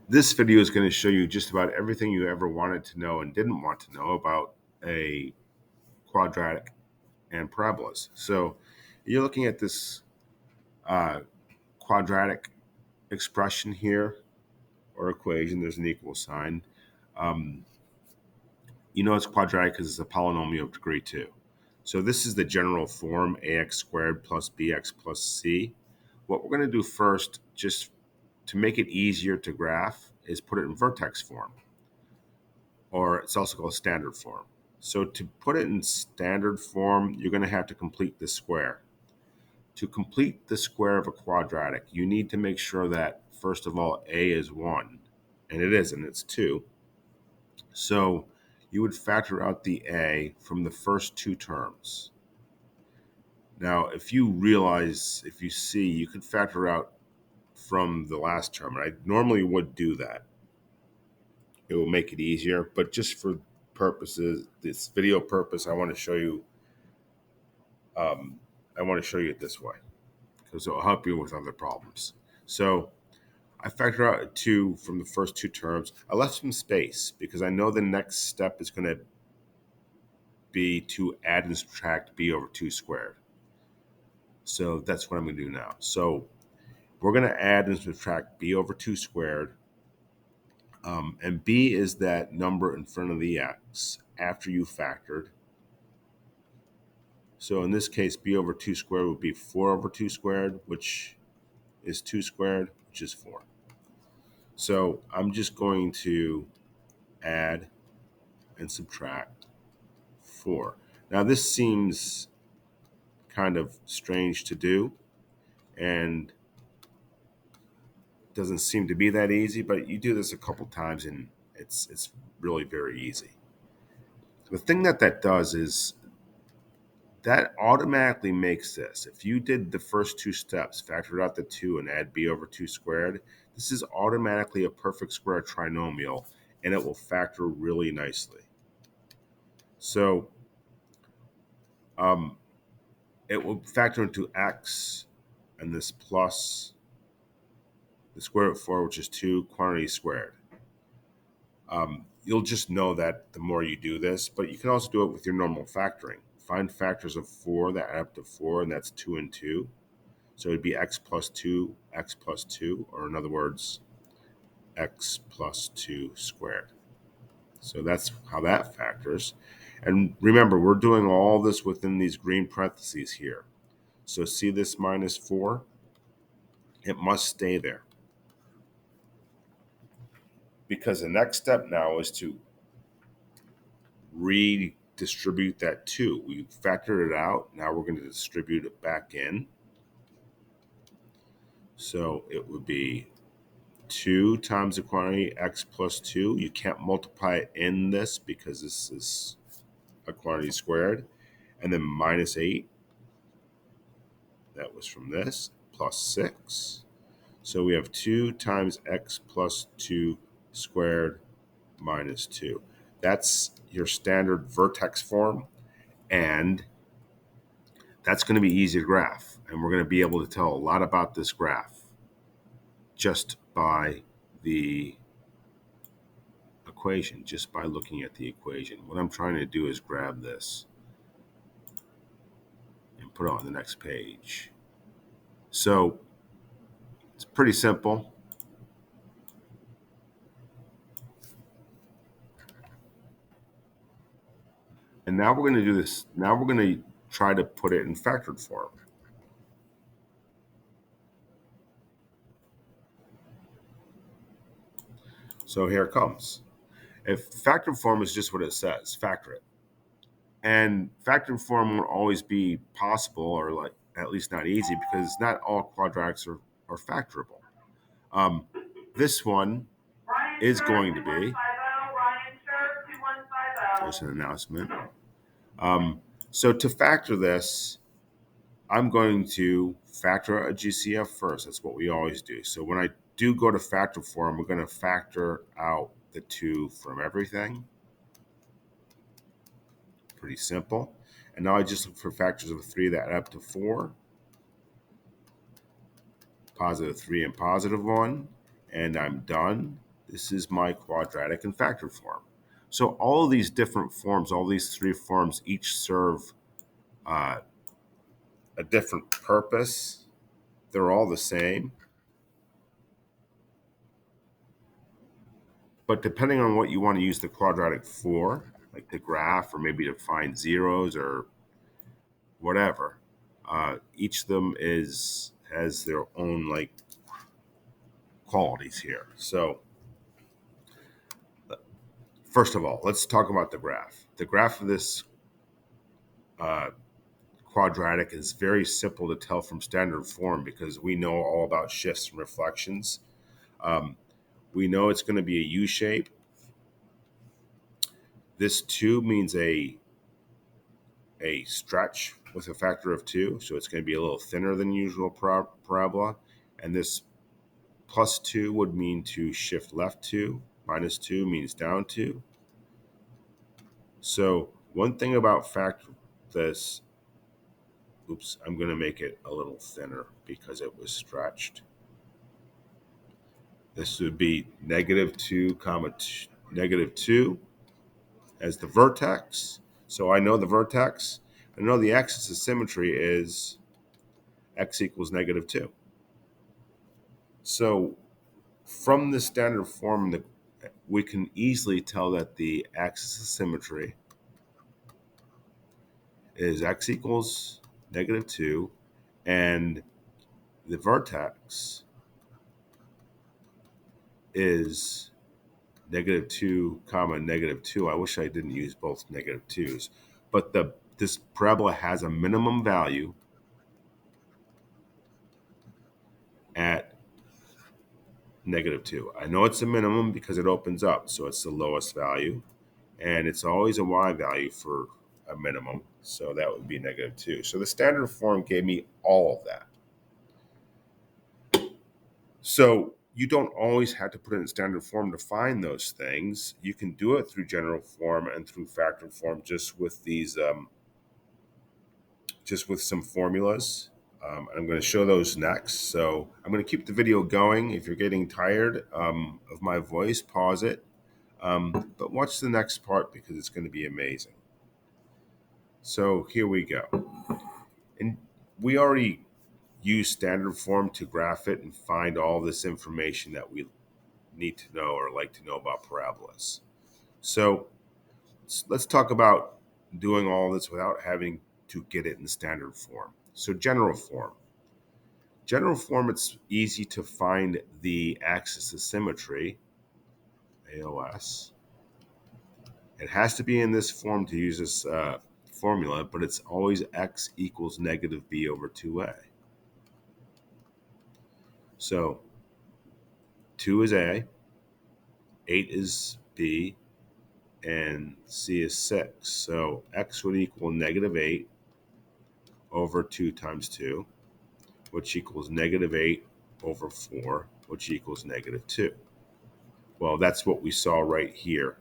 This video is going to show you just about everything you ever wanted to know and didn't want to know about a quadratic and parabolas. So you're looking at this uh, quadratic expression here, or equation. There's an equal sign. Um, you know it's quadratic because it's a polynomial of degree 2. So this is the general form, ax squared plus bx plus c. What we're going to do first, just to make it easier to graph, is put it in vertex form, or it's also called standard form. So to put it in standard form, you're going to have to complete the square. To complete the square of a quadratic, you need to make sure that, first of all, a is 1, and it isn't, it's 2. So you would factor out the a from the first two terms. Now, if you see, you could factor out from the last term. And I normally would do that. It will make it easier, but just for purposes, this video purpose, I want to show you. I want to show you it this way because it will help you with other problems. So I factor out a 2 from the first two terms. I left some space because I know the next step is going to be to add and subtract b over 2 squared. So that's what I'm going to do now. So we're going to add and subtract b over 2 squared. And b is that number in front of the x after you factored. So in this case, b over 2 squared would be 4 over 2 squared, which is 2 squared, which is 4. So I'm just going to add and subtract 4. Now this seems kind of strange to do and doesn't seem to be that easy, but you do this a couple times and it's really very easy. The thing that does is that automatically makes this. If you did the first two steps, factor out the 2 and add b over 2 squared, this is automatically a perfect square trinomial, and it will factor really nicely. So it will factor into x and this plus the square root of 4, which is 2, quantity squared. You'll just know that the more you do this, but you can also do it with your normal factoring. Find factors of 4 that add up to 4, and that's 2 and 2. So it'd be x plus 2, or in other words, x plus 2 squared. So that's how that factors. And remember, we're doing all this within these green parentheses here. So see this minus 4? It must stay there. Because the next step now is to redistribute that 2. We factored it out. Now we're going to distribute it back in. So it would be 2 times the quantity x plus 2. You can't multiply it in this because this is a quantity squared. And then minus 8. That was from this. Plus 6. So we have 2 times x plus 2 squared minus 2. That's your standard vertex form. And that's going to be easy to graph. And we're going to be able to tell a lot about this graph just by the equation, just by looking at the equation. What I'm trying to do is grab this and put it on the next page. So it's pretty simple. And now we're going to do this. Now we're going to try to put it in factored form. So here it comes. If factored form is just what it says, factor it. And factored form won't always be possible, or like at least not easy, because not all quadratics are factorable. This one is going to be. There's an announcement. So to factor this, I'm going to factor a GCF first. That's what we always do. So when I do go to factor form, we're going to factor out the 2 from everything. Pretty simple. And now I just look for factors of 3 that add up to 4. Positive 3 and positive 1. And I'm done. This is my quadratic and factored form. So all of these different forms, all these three forms, each serve uh, a different purpose. They're all the same, but depending on what you want to use the quadratic for, like the graph or maybe to find zeros or whatever, each of them has their own like qualities here. So first of all, let's talk about the graph. The graph of this uh, quadratic is very simple to tell from standard form because we know all about shifts and reflections. Um, we know it's going to be a U shape. This 2 means a stretch with a factor of 2, so it's going to be a little thinner than usual parabola. And this plus 2 would mean to shift left 2, minus 2 means down 2. So one thing about this, oops, I'm going to make it a little thinner because it was stretched. This would be negative 2 comma negative 2 as the vertex. So I know the vertex. I know the axis of symmetry is x equals negative 2. So from the standard form, we can easily tell that the axis of symmetry is x equals negative 2, and the vertex is negative 2 comma negative 2. I wish I didn't use both negative 2's, but this parabola has a minimum value at negative 2. I know it's a minimum because it opens up, so it's the lowest value, and it's always a y value for a minimum, so that would be negative 2. So the standard form gave me all of that. So you don't always have to put it in standard form to find those things. You can do it through general form and through factored form just with these just with some formulas. I'm going to show those next. So I'm going to keep the video going. If you're getting tired of my voice, pause it. But watch the next part because it's going to be amazing. So here we go. And we already use standard form to graph it and find all this information that we need to know or like to know about parabolas. So let's talk about doing all this without having to get it in standard form. So general form. General form, it's easy to find the axis of symmetry, AOS. It has to be in this form to use this formula, but it's always x equals negative b over 2a. So 2 is a, 8 is b, and c is 6. So x would equal negative 8 over 2 times 2, which equals negative 8 over 4, which equals negative 2. Well, that's what we saw right here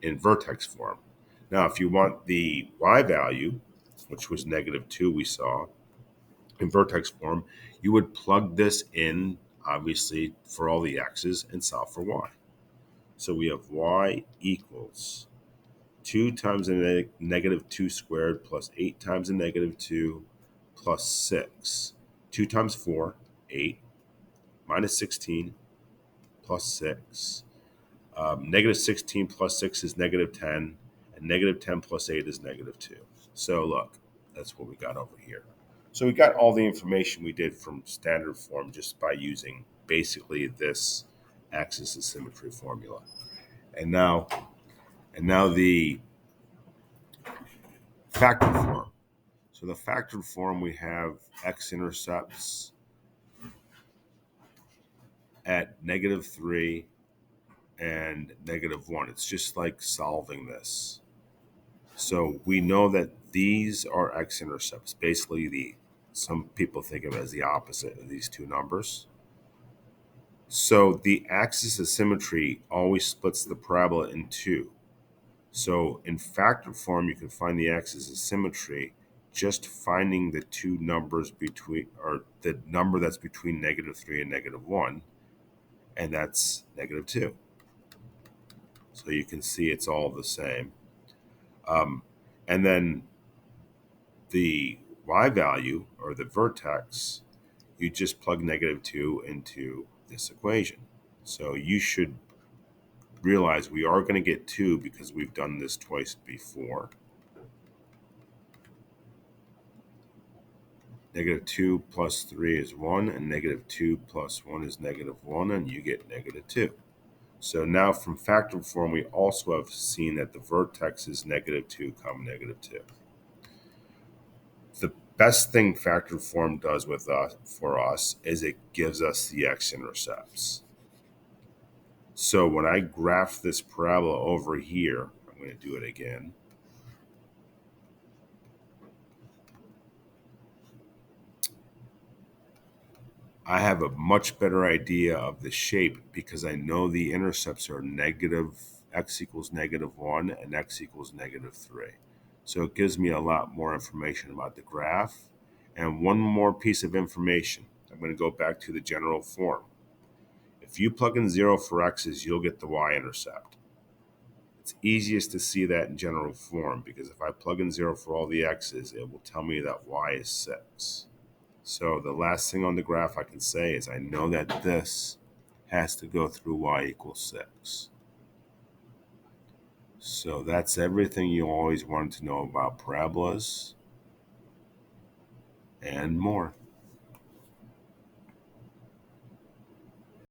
in vertex form. Now, if you want the y value, which was negative 2 we saw in vertex form, you would plug this in, obviously, for all the x's and solve for y. So we have y equals 2 times the negative 2 squared plus 8 times the negative 2 plus 6. 2 times 4, 8, minus 16 plus 6. Negative 16 plus 6 is negative 10, and negative 10 plus 8 is negative 2. So look, that's what we got over here. So we got all the information we did from standard form just by using basically this axis of symmetry formula. And now the factored form. So the factored form, we have x-intercepts at negative 3 and negative 1. It's just like solving this. So we know that these are x-intercepts. Basically, some people think of it as the opposite of these two numbers. So the axis of symmetry always splits the parabola in two. So in factored form, you can find the axis of symmetry just finding the two numbers between, or the number that's between negative 3 and negative 1. and that's negative 2. So you can see it's all the same. And then the y value, or the vertex, you just plug negative 2 into this equation. So you should realize we are going to get 2 because we've done this twice before. Negative 2 plus 3 is 1, and negative 2 plus 1 is negative 1, and you get negative 2. So now from factor form, we also have seen that the vertex is negative 2, comma negative 2. The best thing factor form does for us is it gives us the x-intercepts. So when I graph this parabola over here, I'm going to do it again. I have a much better idea of the shape because I know the intercepts are negative, x equals negative 1 and x equals negative 3. So it gives me a lot more information about the graph. And one more piece of information. I'm going to go back to the general form. If you plug in 0 for x's, you'll get the y-intercept. It's easiest to see that in general form because if I plug in 0 for all the x's, it will tell me that y is 6. So the last thing on the graph I can say is I know that this has to go through y equals 6. So that's everything you always wanted to know about parabolas and more.